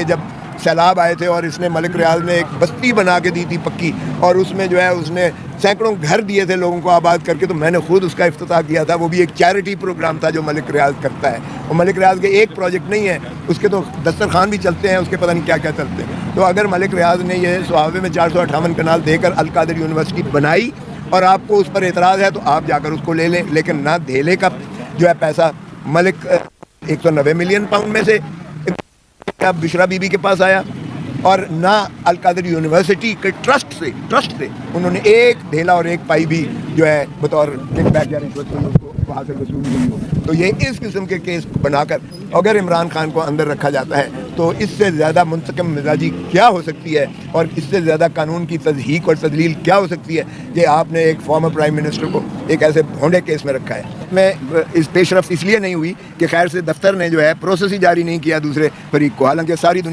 جب سیلاب آئے تھے اور اس نے ملک ریاض نے ایک بستی بنا کے دی تھی پکی، اور اس میں جو ہے اس نے سینکڑوں گھر دیے تھے لوگوں کو آباد کر کے، تو میں نے خود اس کا افتتاح کیا تھا. وہ بھی ایک چیریٹی پروگرام تھا جو ملک ریاض کرتا ہے. وہ ملک ریاض کے ایک پروجیکٹ نہیں ہے، اس کے تو دسترخوان بھی چلتے ہیں، اس کے پتہ نہیں کیا کیا چلتے ہیں. تو اگر ملک ریاض نے یہ سہاوے میں 458 کنال دے کر القادر یونیورسٹی بنائی اور آپ کو اس پر اعتراض ہے تو آپ جا کر اس کو لے لیں، لیکن نہ دھیلے کا جو ہے پیسہ ملک 190 ملین پاؤنڈ میں سے بشرا بی بی کے پاس آیا، اور نہ القادر یونیورسٹی کے ٹرسٹ سے انہوں نے ایک ڈھیلا اور ایک پائی بھی جو ہے بطور کک بیک یا رشوت کو وہاں سے وصول نہیں ہو. تو یہ اس قسم کے کیس بنا کر اگر عمران خان کو اندر رکھا جاتا ہے تو اس سے زیادہ منتقم مزاجی کیا ہو سکتی ہے، اور اس سے زیادہ قانون کی تضحیق اور تضلیل کیا ہو سکتی ہے کہ آپ نے ایک فارمر پرائم منسٹر کو ایک ایسے بھونڈے کیس میں رکھا ہے. میں اس پیش رفت اس لیے نہیں ہوئی کہ خیر سے دفتر نے جو ہے پروسیس ہی جاری نہیں کیا دوسرے فریق کو، حالانکہ ساری دنیا